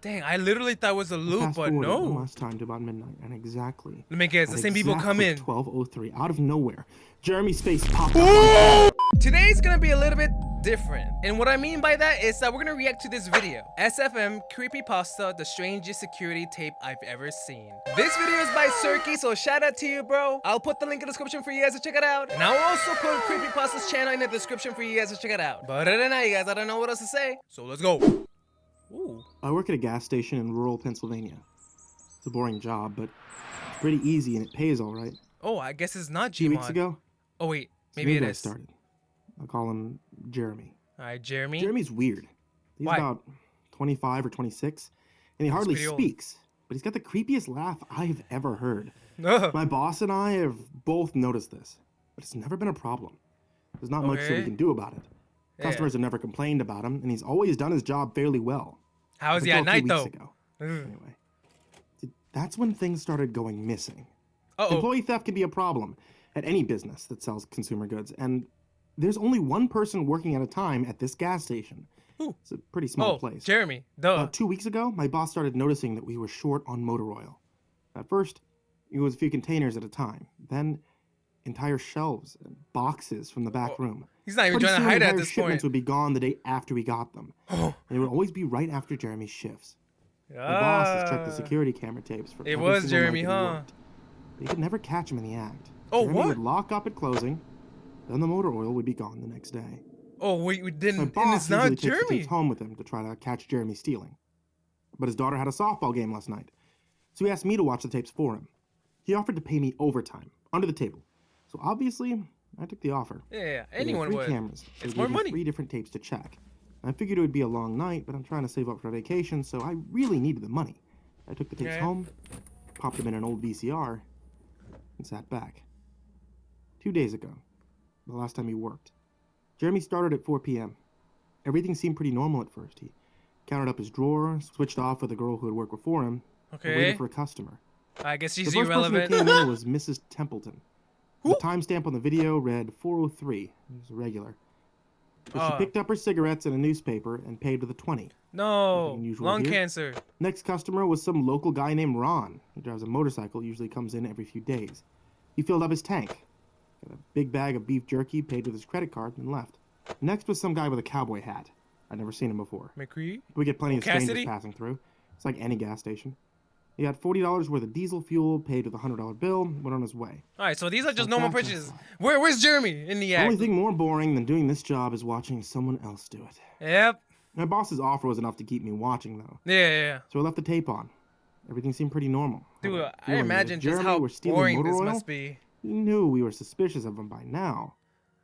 Dang, I literally thought it was a loop, Fast but forward one no. last time to about midnight, and exactly. Let me guess, the at same people come in. 12:03, out of nowhere, Jeremy's face popped up. Today's gonna be a little bit different. And what I mean by that is that we're gonna react to this video. SFM Creepypasta, the strangest security tape I've ever seen. This video is by Cirky, so shout out to you, bro. I'll put the link in the description for you guys to check it out. And I'll also put Creepypasta's channel in the description for you guys to check it out. But other than that, you guys, I don't know what else to say. So let's go. Ooh. I work at a gas station in rural Pennsylvania. It's a boring job, but it's pretty easy and it pays all right. Oh, I guess it's not Gmod. 2 weeks ago. Oh wait, maybe it is. Started. I'll call him Jeremy. All right, Jeremy. Jeremy's weird. He's Why? about 25 or 26, and he hardly speaks. But he's got the creepiest laugh I've ever heard. My boss and I have both noticed this, but it's never been a problem. There's not much that we can do about it. Customers have never complained about him, and he's always done his job fairly well. How is he at night, though? Anyway, that's when things started going missing. Employee theft can be a problem at any business that sells consumer goods, and there's only one person working at a time at this gas station. It's a pretty small place. Jeremy, duh. About 2 weeks ago, my boss started noticing that we were short on motor oil. At first, it was a few containers at a time. Then, entire shelves and boxes from the back room. He's not even trying to hide it at this shipments point. would be gone the day after we got them. And it would always be right after Jeremy's shifts. My boss has checked the security camera tapes for it was Jeremy, huh? But he could never catch him in the act. Jeremy would lock up at closing, then the motor oil would be gone the next day. Oh, wait, we didn't. My boss and it's not takes the Jeremy. tapes home with him to try to catch Jeremy stealing. But his daughter had a softball game last night, so he asked me to watch the tapes for him. He offered to pay me overtime, under the table. So obviously, I took the offer. Yeah, anyone would. 3 cameras. It's more money. 3 different tapes to check. I figured it would be a long night, but I'm trying to save up for vacation, so I really needed the money. I took the tapes home, popped them in an old VCR, and sat back. 2 days ago, the last time he worked. Jeremy started at 4 p.m. Everything seemed pretty normal at first. He counted up his drawer, switched off with the girl who had worked before him, and waited for a customer. I guess she's the first irrelevant. person who came in was Mrs. Templeton. The timestamp on the video read 4:03. It was a regular. But she picked up her cigarettes and a newspaper and paid with a 20. No, lung cancer. Next customer was some local guy named Ron. He drives a motorcycle, usually comes in every few days. He filled up his tank, got a big bag of beef jerky, paid with his credit card, and left. Next was some guy with a cowboy hat. I'd never seen him before. McCree? We get plenty of strangers passing through. It's like any gas station. He got $40 worth of diesel fuel, paid with a $100 bill, went on his way. All right, so these are just normal purchases. Where's Jeremy in the act? The only thing more boring than doing this job is watching someone else do it. Yep. My boss's offer was enough to keep me watching, though. Yeah. So I left the tape on. Everything seemed pretty normal. Dude, I imagine just how boring this must be. He knew we were suspicious of him by now.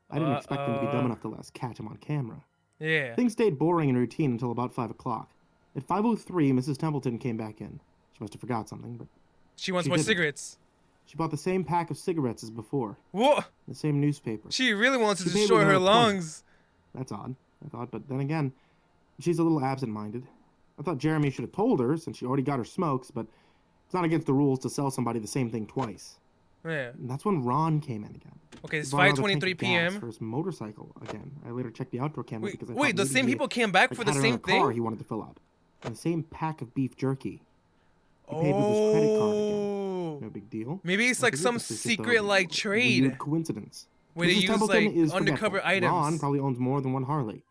I didn't expect him to be dumb enough to let us catch him on camera. Yeah. Things stayed boring and routine until about 5 o'clock. At 5:03, Mrs. Templeton came back in. She must have forgot something, but she wants more cigarettes. She bought the same pack of cigarettes as before. What? The same newspaper. She really wants to destroy her lungs. That's odd, I thought, but then again, she's a little absent-minded. I thought Jeremy should have told her since she already got her smokes, but it's not against the rules to sell somebody the same thing twice. Yeah. And that's when Ron came in again. Okay, it's 5:23 p.m. For his motorcycle again. I later checked the outdoor camera because I thought the same people came back for the same thing? Car he wanted to fill up. And the same pack of beef jerky. He paid with his credit card again. No big deal. Maybe it's like some secret like trade. Weird coincidence. Where they use like undercover items. Ron probably owns more than one Harley.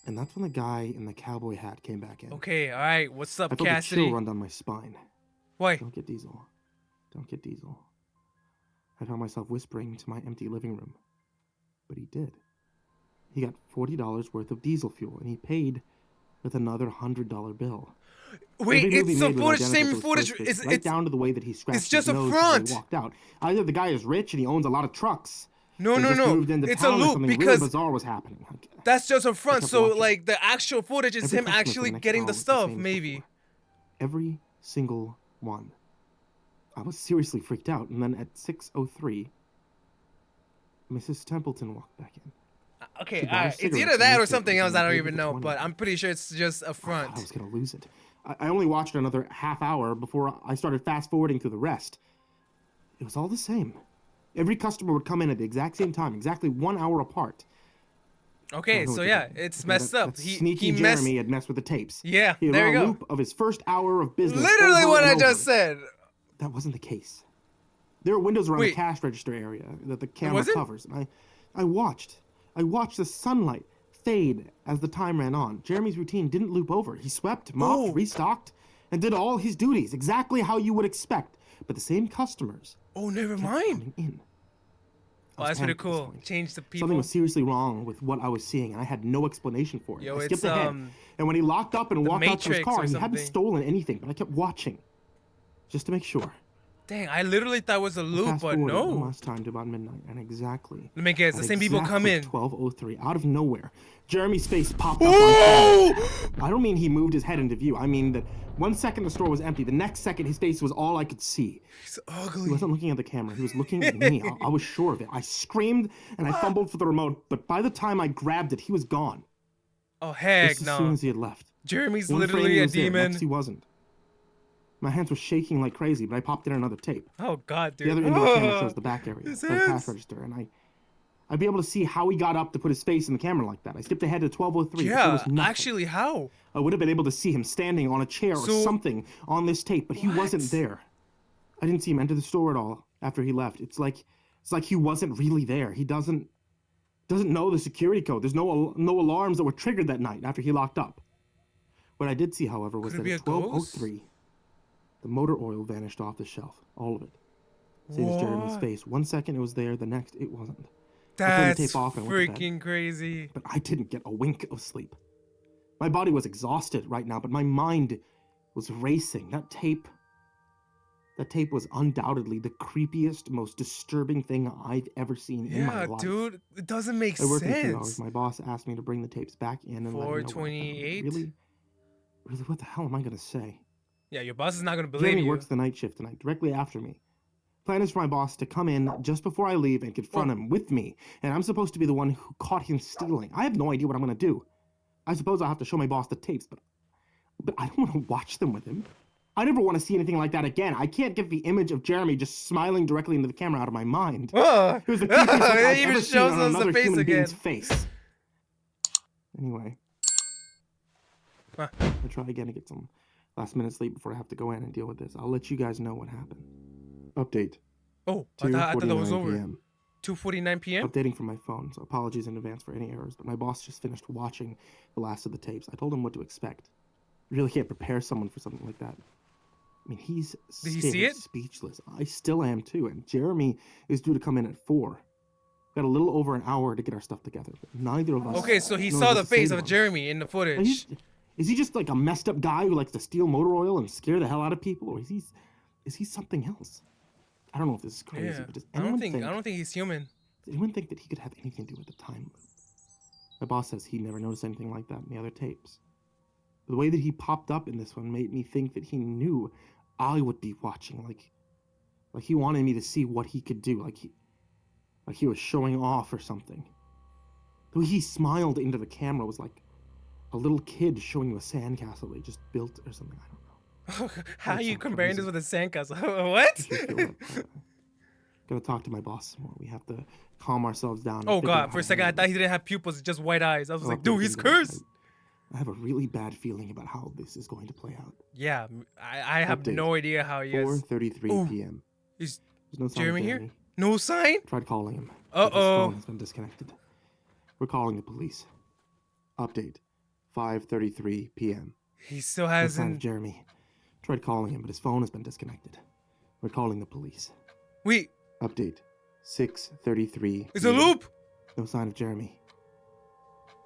And that's when the guy in the cowboy hat came back in. Okay, all right. What's up, Cassidy? I felt a chill run down my spine. Why? Don't get diesel. Don't get diesel. I found myself whispering to my empty living room. But he did. He got $40 worth of diesel fuel, and he paid with another $100 bill. Wait, it's the footage, same footage. It's down to the way that he scratched his nose when he walked out. Either the guy is rich and he owns a lot of trucks. No. It's a loop because really bizarre was happening. That's just a front. So like the actual footage is him actually getting the stuff, maybe. Every single one. I was seriously freaked out, and then at 6:03, Mrs. Templeton walked back in. Okay, it's either that or something else I don't even know, but I'm pretty sure it's just a front. I was gonna lose it. I only watched another half hour before I started fast-forwarding through the rest. It was all the same. Every customer would come in at the exact same time, exactly 1 hour apart. Okay, so yeah, it's messed up. That sneaky messed. Jeremy had messed with the tapes. Yeah, He there ran you a go. loop of his first hour of business. Literally over what and I just over. said. That wasn't the case. There were windows around the Wait. cash register area that the camera wasn't? covers, and I watched the sunlight fade as the time ran on. Jeremy's routine didn't loop over. He swept, mopped, restocked, and did all his duties exactly how you would expect. But the same customers. Oh, never kept mind. coming in. Oh, that's pretty cool. Change the people. Something was seriously wrong with what I was seeing, and I had no explanation for it. Yo, I it's, skipped ahead, and when he locked up and walked out to his Matrix car, or he hadn't something. stolen anything, but I kept watching, just to make sure. Dang, I literally thought it was a loop, Fast but forwarded no. one last time to about midnight, and exactly. Let me guess, the at same people come in. 12:03, out of nowhere, Jeremy's face popped up on Whoa! camera. I don't mean he moved his head into view. I mean that 1 second the store was empty. The next second his face was all I could see. He's ugly. He wasn't looking at the camera. He was looking at me. I was sure of it. I screamed and I fumbled for the remote, but by the time I grabbed it, he was gone. Oh, heck Just as no. soon as he had left. Jeremy's One frame literally he a was there, demon. next he wasn't. My hands were shaking like crazy, but I popped in another tape. Oh, God, dude. The other indoor camera shows the back area, This the cash is- register, and I'd be able to see how he got up to put his face in the camera like that. I skipped ahead to 12:03. There Yeah, was nothing. actually, how? I would have been able to see him standing on a chair or So- something on this tape, but he wasn't What? there. I didn't see him enter the store at all after he left. It's like he wasn't really there. He doesn't know the security code. There's no alarms that were triggered that night after he locked up. What I did see, however, was Could it that be at a ghost? 12:03, the motor oil vanished off the shelf, all of it. Same as Jeremy's What? face. 1 second it was there, the next it wasn't. I turned That's the tape off and went to bed. freaking crazy. But I didn't get a wink of sleep. My body was exhausted right now, but my mind was racing. That tape was undoubtedly the creepiest, most disturbing thing I've ever seen in my Yeah, life. dude, it doesn't make I worked in 2 hours. sense. My boss asked me to bring the tapes back in and let me know what happened. 4:28? Really, what the hell am I gonna say? Yeah, your boss is not gonna believe Jeremy you. works the night shift tonight, directly after me. Plan is for my boss to come in just before I leave and confront him with me, and I'm supposed to be the one who caught him stealing. I have no idea what I'm gonna do. I suppose I'll have to show my boss the tapes, but I don't want to watch them with him. I never want to see anything like that again. I can't get the image of Jeremy just smiling directly into the camera out of my mind. Oh, It was the creepiest look I've it even ever seen shows on us another the face human again. being's face. Anyway, Huh. I'll try again to get some last-minute sleep before I have to go in and deal with this. I'll let you guys know what happened. Update. Oh, I thought that was 2:49 over. p.m. 2:49 p.m. Updating from my phone, so apologies in advance for any errors, but my boss just finished watching the last of the tapes. I told him what to expect. You really can't prepare someone for something like that. I mean, he's Did he still see it? speechless. I still am too, and Jeremy is due to come in at 4. Got a little over an hour to get our stuff together, but neither of us. Okay, so he knows saw what the to say face to of him. Jeremy in the Are footage. Is he just like a messed up guy who likes to steal motor oil and scare the hell out of people, or is he something else? I don't know if this is crazy, Yeah, but does I anyone don't think he's human. Does anyone think that he could have anything to do with the time loop? My boss says he never noticed anything like that in the other tapes. But the way that he popped up in this one made me think that he knew I would be watching, like he wanted me to see what he could do, like he was showing off or something. The way he smiled into the camera was like a little kid showing you a sandcastle they just built or something. I don't know. How are That's you so comparing this crazy. with a sandcastle? What? Just feel that, gotta talk to my boss more. We have to calm ourselves down. and Oh figure God! out For a how second, to I handle thought he didn't have pupils, just white eyes. I was I'll like, update dude, he's things on it. cursed. I have a really bad feeling about how this is going to play out. Yeah, I have Update. no idea how he is. 4:33 Ooh. p.m. Is There's no sign Jeremy of here? Jeremy. No sign? Tried calling him. but his Uh-oh. phone has been disconnected. We're calling the police. Update. 5:33 p.m. He still No sign of hasn't. Jeremy. Tried calling him, but his phone has been disconnected. We're calling the police. Wait, Update. 6:33. it's a loop. No sign of Jeremy.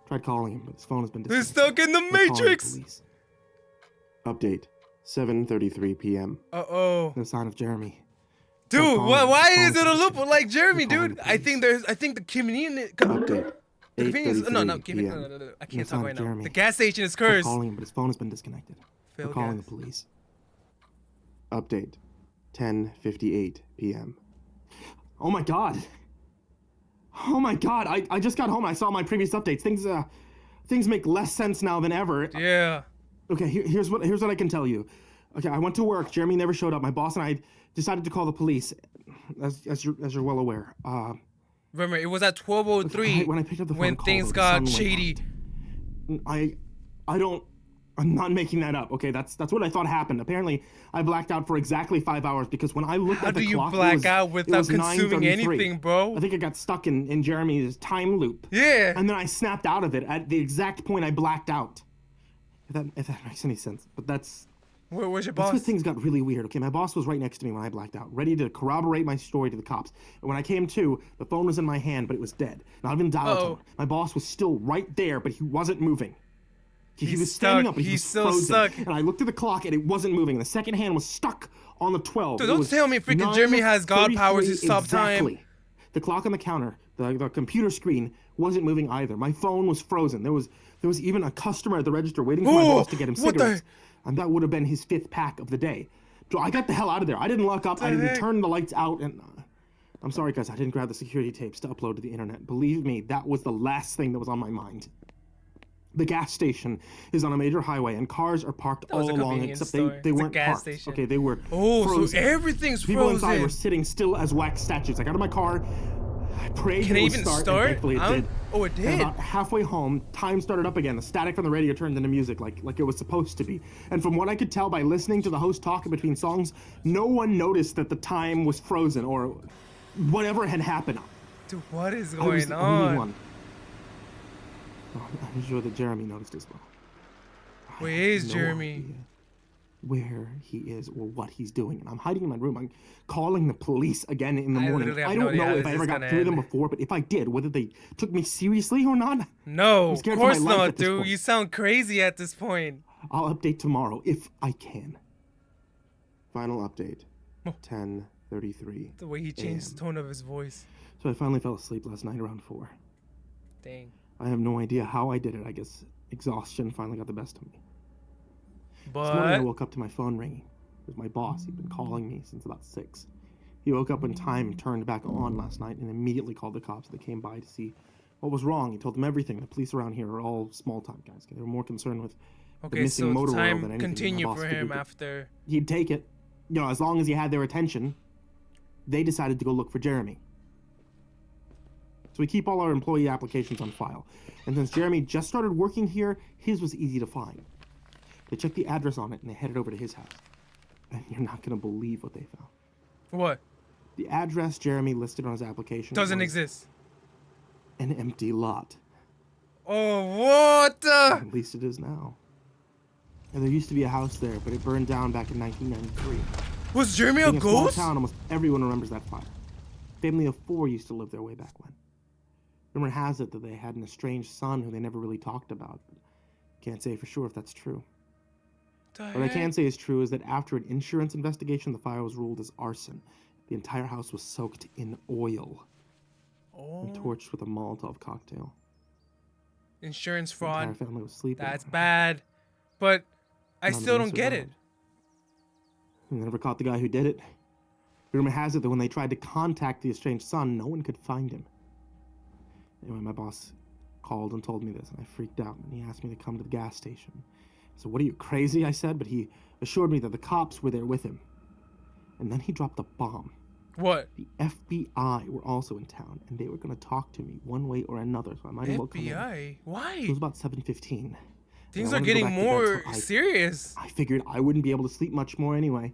Tried calling him, but his phone has been They're disconnected. stuck in the We're calling the Matrix. police. Update. 7:33 p.m. Uh-oh. No sign of Jeremy. Dude, calling why him. is it a loop like Jeremy, We're calling dude? the I think the community. Update. The convenience. No, 8:33 convenience. p.m. No. I No can't sign talk of right now. Jeremy. The gas station is We're cursed. calling him, but his phone has been disconnected. Failed We're calling gas. the police. Update. 10:58 p.m. Oh my god. Oh my god. I just got home. I saw my previous updates. Things make less sense now than ever. Yeah. Okay, here's what I can tell you. Okay, I went to work. Jeremy never showed up. My boss and I decided to call the police, as you're well aware. Remember, it was at 12:03 when I picked up the phone when call, things though, the got sun went shady. out. I'm not making that up, okay? That's what I thought happened. Apparently, I blacked out for exactly 5 hours because when I looked How at the do you clock, black out it without was consuming 9:33. anything, bro? I think I got stuck in Jeremy's time loop. Yeah. And then I snapped out of it at the exact point I blacked out. If that makes any sense. But where's your that's boss? where things got really weird. Okay, my boss was right next to me when I blacked out, ready to corroborate my story to the cops. And when I came to, the phone was in my hand, but it was dead. Not even dial tone. My boss was still right there, but he wasn't moving. He was standing up, but he was still frozen. stuck. And I looked at the clock, and it wasn't moving. And the second hand was stuck on the 12. Dude, don't tell me freaking Jeremy has God powers to stop time. The clock on the counter, the computer screen, wasn't moving either. My phone was frozen. There was even a customer at the register waiting for my boss to get him cigarettes. And that would have been his 5th pack of the day. So I got the hell out of there. I didn't lock up. I didn't turn the lights out. And I'm sorry, guys. I didn't grab the security tapes to upload to the internet. Believe me, that was the last thing that was on my mind. The gas station is on a major highway, and cars are parked all along, except they weren't parked. Station. Okay, they were frozen. So everything's frozen. People inside were sitting still as wax statues. I got out of my car, I prayed it would start, and thankfully it did. Oh, it did? And about halfway home, time started up again. The static from the radio turned into music, like it was supposed to be. And from what I could tell by listening to the host talk in between songs, no one noticed that the time was frozen or whatever had happened. Dude, what is I was going the on? only one. I'm sure that Jeremy noticed as well. Where is Jeremy? Where he is or what he's doing. And I'm hiding in my room. I'm calling the police again in the morning. I don't know if I ever got through them before, but if I did, whether they took me seriously or not. No, of course not, dude. You sound crazy at this point. I'll update tomorrow if I can. Final update. 10:33. The way he changed the tone of his voice. So I finally fell asleep last night around 4. Dang. I have no idea how I did it. I guess exhaustion finally got the best of me. But this morning I woke up to my phone ringing. It was my boss. He'd been calling me since about 6. He woke up when time turned back on last night and immediately called the cops. They came by to see what was wrong. He told them everything. The police around here are all small-time guys. They were more concerned with the missing motor oil than anything. Continue for him after. He'd take it. You know, as long as he had their attention. They decided to go look for Jeremy. So we keep all our employee applications on file. And since Jeremy just started working here, his was easy to find. They checked the address on it and they headed over to his house. And you're not going to believe what they found. What? The address Jeremy listed on his application doesn't exist. An empty lot. Oh, what the? At least it is now. And there used to be a house there, but it burned down back in 1993. Was Jeremy a ghost? Small town, almost everyone remembers that fire. A family of 4 used to live there way back when. Rumor has it that they had an estranged son who they never really talked about. But can't say for sure if that's true. What I can say is true is that after an insurance investigation, the fire was ruled as arson. The entire house was soaked in oil and torched with a Molotov cocktail. Insurance fraud. The entire family was sleeping. That's bad. But I still don't get it. They never caught the guy who did it. Rumor has it that when they tried to contact the estranged son, no one could find him. Anyway, my boss called and told me this, and I freaked out, and he asked me to come to the gas station. So, what are you, crazy? I said, but he assured me that the cops were there with him. And then he dropped a bomb. What? The FBI were also in town, and they were going to talk to me one way or another, so I might as well come in. FBI? Why? It was about 7:15. Things are getting more serious. I figured I wouldn't be able to sleep much more anyway.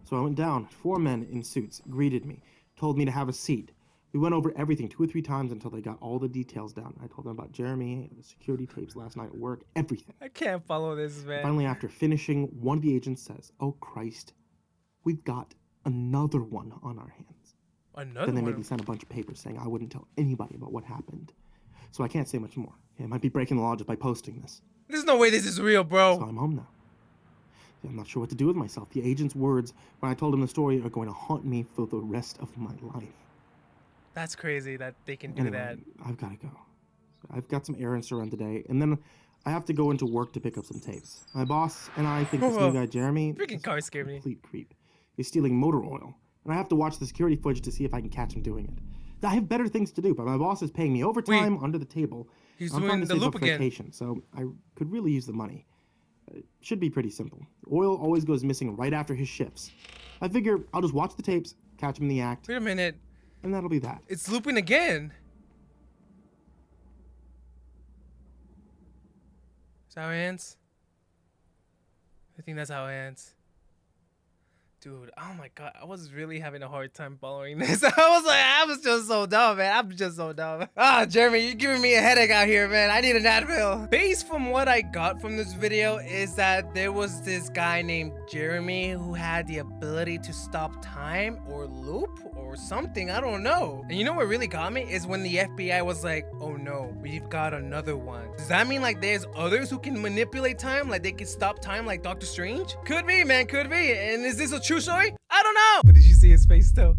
So I went down. 4 men in suits greeted me, told me to have a seat. We went over everything 2 or 3 times until they got all the details down. I told them about Jeremy, the security tapes last night at work, everything. I can't follow this, man. Finally, after finishing, one of the agents says, "Oh, Christ, we've got another one on our hands." Another Then they one? made me sign a bunch of papers saying I wouldn't tell anybody about what happened. So I can't say much more. I might be breaking the law just by posting this. There's no way this is real, bro. So I'm home now. I'm not sure what to do with myself. The agent's words when I told him the story are going to haunt me for the rest of my life. That's crazy that they can do that. I've got to go. I've got some errands to run today, and then I have to go into work to pick up some tapes. My boss and I think this new guy, Jeremy, freaking car scared me. Complete creep. He's stealing motor oil, and I have to watch the security footage to see if I can catch him doing it. I have better things to do, but my boss is paying me overtime under the table. He's I'm doing the loop again. Vacation, so I could really use the money. It should be pretty simple. Oil always goes missing right after his shifts. I figure I'll just watch the tapes, catch him in the act. Wait a minute. and that'll be that. It's looping again. Is that how it ends? I think that's how it ends. Dude, oh my god, I was really having a hard time following this. I was just so dumb, man. I'm just so dumb. Ah, Jeremy, you're giving me a headache out here, man. I need an Advil. Based from what I got from this video is that there was this guy named Jeremy who had the ability to stop time or loop or something. I don't know. And you know what really got me is when the FBI was like, oh no, we've got another one. Does that mean like there's others who can manipulate time? Like they can stop time like Doctor Strange? Could be, man, could be. And is this a true story? I don't know. But did you see his face though?